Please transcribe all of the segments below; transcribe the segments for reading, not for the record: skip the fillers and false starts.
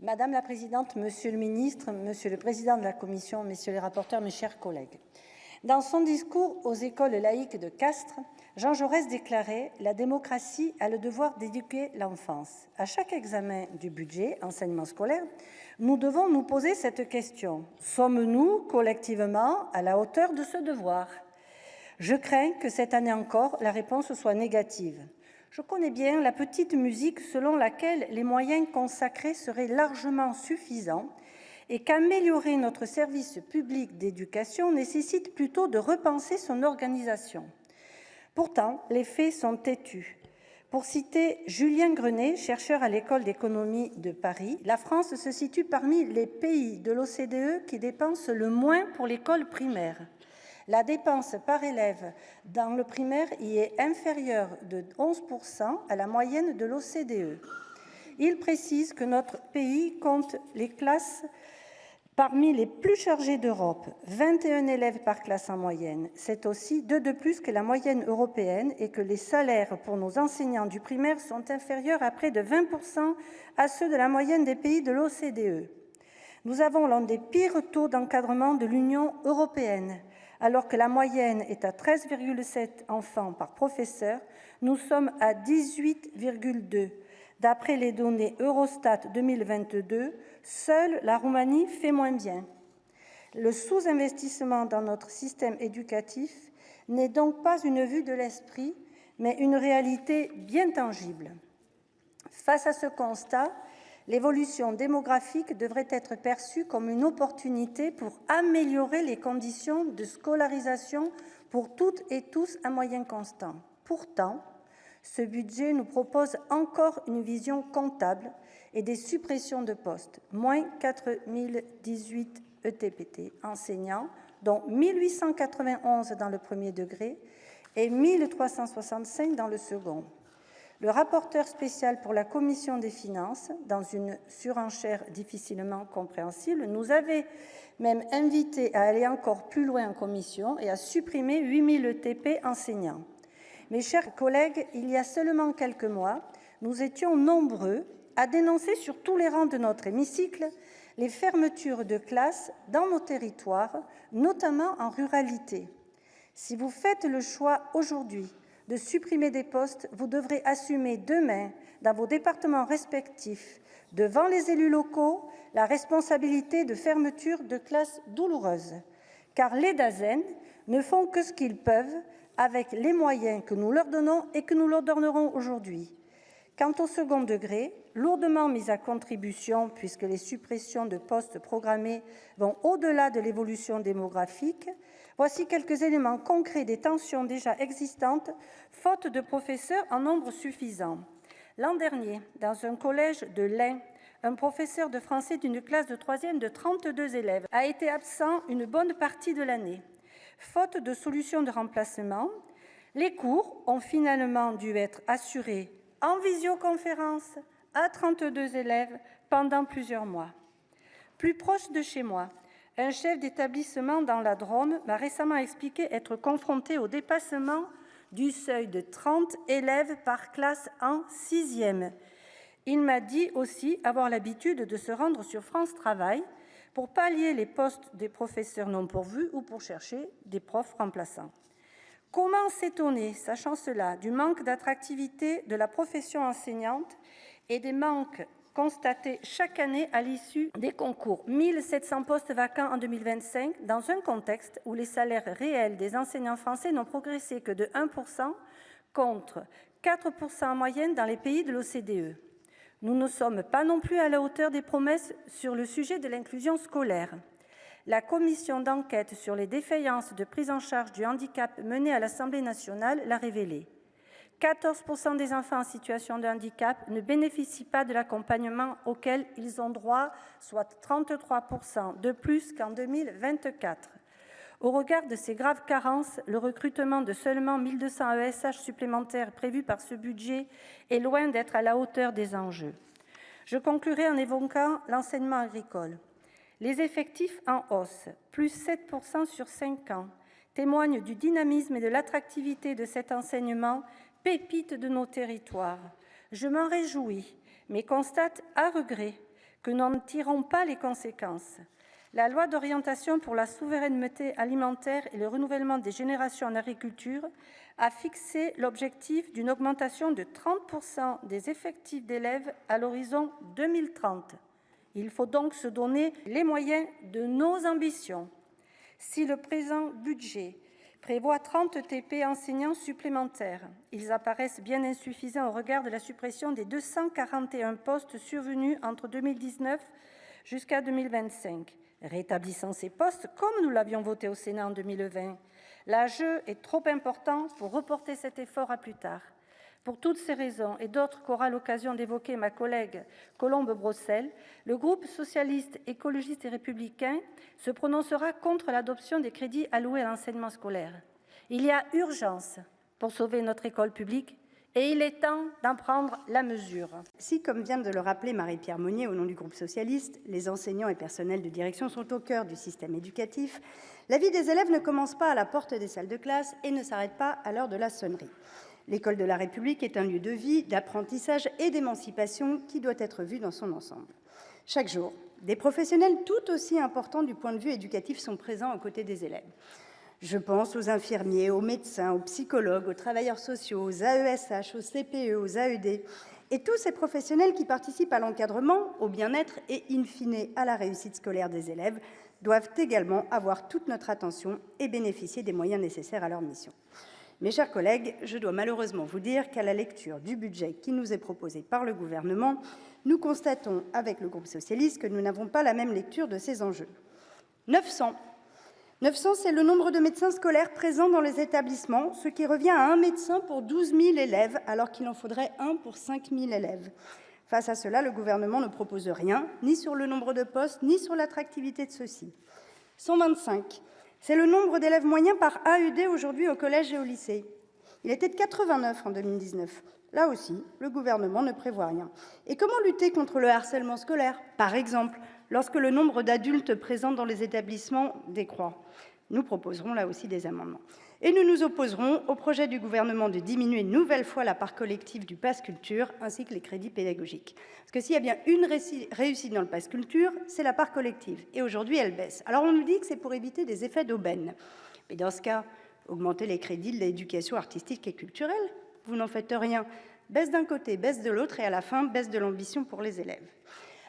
Madame la Présidente, Monsieur le Ministre, Monsieur le Président de la Commission, Messieurs les rapporteurs, mes chers collègues. Dans son discours aux écoles laïques de Castres, Jean Jaurès déclarait « La démocratie a le devoir d'éduquer l'enfance ». À chaque examen du budget enseignement scolaire, nous devons nous poser cette question. Sommes-nous collectivement à la hauteur de ce devoir ? Je crains que cette année encore, la réponse soit négative. Je connais bien la petite musique selon laquelle les moyens consacrés seraient largement suffisants et qu'améliorer notre service public d'éducation nécessite plutôt de repenser son organisation. Pourtant, les faits sont têtus. Pour citer Julien Grenet, chercheur à l'École d'économie de Paris, la France se situe parmi les pays de l'OCDE qui dépensent le moins pour l'école primaire. La dépense par élève dans le primaire y est inférieure de 11% à la moyenne de l'OCDE. Il précise que notre pays compte les classes parmi les plus chargées d'Europe, 21 élèves par classe en moyenne. C'est aussi 2 de plus que la moyenne européenne et que les salaires pour nos enseignants du primaire sont inférieurs à près de 20% à ceux de la moyenne des pays de l'OCDE. Nous avons l'un des pires taux d'encadrement de l'Union européenne. Alors que la moyenne est à 13,7 enfants par professeur, nous sommes à 18,2. D'après les données Eurostat 2022, seule la Roumanie fait moins bien. Le sous-investissement dans notre système éducatif n'est donc pas une vue de l'esprit, mais une réalité bien tangible. Face à ce constat, l'évolution démographique devrait être perçue comme une opportunité pour améliorer les conditions de scolarisation pour toutes et tous à moyens constants. Pourtant, ce budget nous propose encore une vision comptable et des suppressions de postes, moins 4018 ETPT enseignants, dont 1891 dans le premier degré et 1365 dans le second. Le rapporteur spécial pour la Commission des finances, dans une surenchère difficilement compréhensible, nous avait même invité à aller encore plus loin en commission et à supprimer 8000 ETP enseignants. Mes chers collègues, il y a seulement quelques mois, nous étions nombreux à dénoncer sur tous les rangs de notre hémicycle les fermetures de classes dans nos territoires, notamment en ruralité. Si vous faites le choix aujourd'hui de supprimer des postes, vous devrez assumer demain, dans vos départements respectifs, devant les élus locaux, la responsabilité de fermeture de classes douloureuses. Car les DAZEN ne font que ce qu'ils peuvent avec les moyens que nous leur donnons et que nous leur donnerons aujourd'hui. Quant au second degré, lourdement mis à contribution puisque les suppressions de postes programmés vont au-delà de l'évolution démographique, voici quelques éléments concrets des tensions déjà existantes, faute de professeurs en nombre suffisant. L'an dernier, dans un collège de l'Ain, un professeur de français d'une classe de 3e de 32 élèves a été absent une bonne partie de l'année. Faute de solution de remplacement, les cours ont finalement dû être assurés en visioconférence à 32 élèves pendant plusieurs mois. Plus proche de chez moi, un chef d'établissement dans la Drôme m'a récemment expliqué être confronté au dépassement du seuil de 30 élèves par classe en 6e. Il m'a dit aussi avoir l'habitude de se rendre sur France Travail pour pallier les postes des professeurs non pourvus ou pour chercher des profs remplaçants. Comment s'étonner, sachant cela, du manque d'attractivité de la profession enseignante et des manques constatés chaque année à l'issue des concours. 1700 postes vacants en 2025, dans un contexte où les salaires réels des enseignants français n'ont progressé que de 1%, contre 4% en moyenne dans les pays de l'OCDE. Nous ne sommes pas non plus à la hauteur des promesses sur le sujet de l'inclusion scolaire. La commission d'enquête sur les défaillances de prise en charge du handicap menée à l'Assemblée nationale l'a révélé. 14% des enfants en situation de handicap ne bénéficient pas de l'accompagnement auquel ils ont droit, soit 33% de plus qu'en 2024. Au regard de ces graves carences, le recrutement de seulement 1200 AESH supplémentaires prévu par ce budget est loin d'être à la hauteur des enjeux. Je conclurai en évoquant l'enseignement agricole. Les effectifs en hausse, plus 7% sur 5 ans, témoignent du dynamisme et de l'attractivité de cet enseignement, pépite de nos territoires. Je m'en réjouis, mais constate à regret que nous n'en tirons pas les conséquences. La loi d'orientation pour la souveraineté alimentaire et le renouvellement des générations en agriculture a fixé l'objectif d'une augmentation de 30% des effectifs d'élèves à l'horizon 2030. Il faut donc se donner les moyens de nos ambitions. Si le présent budget prévoit 30 TP enseignants supplémentaires, ils apparaissent bien insuffisants au regard de la suppression des 241 postes survenus entre 2019 jusqu'à 2025. Rétablissant ces postes, comme nous l'avions voté au Sénat en 2020, l'enjeu est trop important pour reporter cet effort à plus tard. Pour toutes ces raisons et d'autres qu'aura l'occasion d'évoquer ma collègue Colombe Brossel, le groupe socialiste, écologiste et républicain se prononcera contre l'adoption des crédits alloués à l'enseignement scolaire. Il y a urgence pour sauver notre école publique et il est temps d'en prendre la mesure. Si, comme vient de le rappeler Marie-Pierre Monnier au nom du groupe socialiste, les enseignants et personnels de direction sont au cœur du système éducatif, la vie des élèves ne commence pas à la porte des salles de classe et ne s'arrête pas à l'heure de la sonnerie. L'école de la République est un lieu de vie, d'apprentissage et d'émancipation qui doit être vu dans son ensemble. Chaque jour, des professionnels tout aussi importants du point de vue éducatif sont présents aux côtés des élèves. Je pense aux infirmiers, aux médecins, aux psychologues, aux travailleurs sociaux, aux AESH, aux CPE, aux AED, et tous ces professionnels qui participent à l'encadrement, au bien-être et, in fine, à la réussite scolaire des élèves, doivent également avoir toute notre attention et bénéficier des moyens nécessaires à leur mission. Mes chers collègues, je dois malheureusement vous dire qu'à la lecture du budget qui nous est proposé par le gouvernement, nous constatons avec le groupe socialiste que nous n'avons pas la même lecture de ces enjeux. 900, c'est le nombre de médecins scolaires présents dans les établissements, ce qui revient à un médecin pour 12 000 élèves, alors qu'il en faudrait un pour 5 000 élèves. Face à cela, le gouvernement ne propose rien, ni sur le nombre de postes, ni sur l'attractivité de ceux-ci. 125, c'est le nombre d'élèves moyens par AED aujourd'hui au collège et au lycée. Il était de 89 en 2019. Là aussi, le gouvernement ne prévoit rien. Et comment lutter contre le harcèlement scolaire, par exemple, lorsque le nombre d'adultes présents dans les établissements décroît? Nous proposerons là aussi des amendements. Et nous nous opposerons au projet du gouvernement de diminuer une nouvelle fois la part collective du Pass Culture ainsi que les crédits pédagogiques. Parce que s'il y a bien une réussite dans le Pass Culture, c'est la part collective. Et aujourd'hui, elle baisse. Alors on nous dit que c'est pour éviter des effets d'aubaine. Mais dans ce cas, augmenter les crédits de l'éducation artistique et culturelle, vous n'en faites rien. Baisse d'un côté, baisse de l'autre et à la fin, baisse de l'ambition pour les élèves.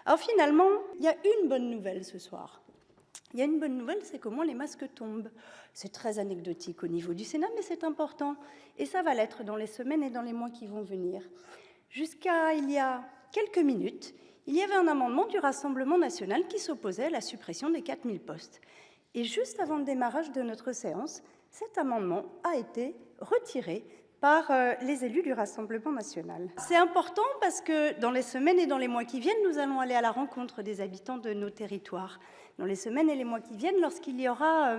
Alors finalement, il y a une bonne nouvelle ce soir. Il y a une bonne nouvelle, c'est comment les masques tombent. C'est très anecdotique au niveau du Sénat, mais c'est important. Et ça va l'être dans les semaines et dans les mois qui vont venir. Jusqu'à il y a quelques minutes, il y avait un amendement du Rassemblement national qui s'opposait à la suppression des 4000 postes. Et juste avant le démarrage de notre séance, cet amendement a été retiré par les élus du Rassemblement national. C'est important parce que dans les semaines et dans les mois qui viennent, nous allons aller à la rencontre des habitants de nos territoires. Dans les semaines et les mois qui viennent, lorsqu'il y aura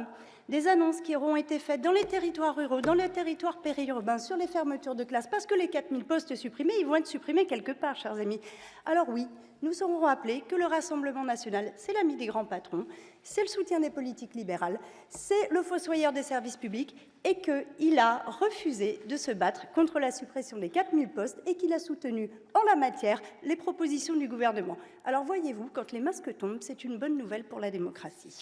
des annonces qui auront été faites dans les territoires ruraux, dans les territoires périurbains, sur les fermetures de classes, parce que les 4000 postes supprimés, ils vont être supprimés quelque part, chers amis. Alors oui, nous saurons rappeler que le Rassemblement national, c'est l'ami des grands patrons, c'est le soutien des politiques libérales, c'est le fossoyeur des services publics et qu'il a refusé de se battre contre la suppression des 4000 postes et qu'il a soutenu en la matière les propositions du gouvernement. Alors voyez-vous, quand les masques tombent, c'est une bonne nouvelle pour la démocratie.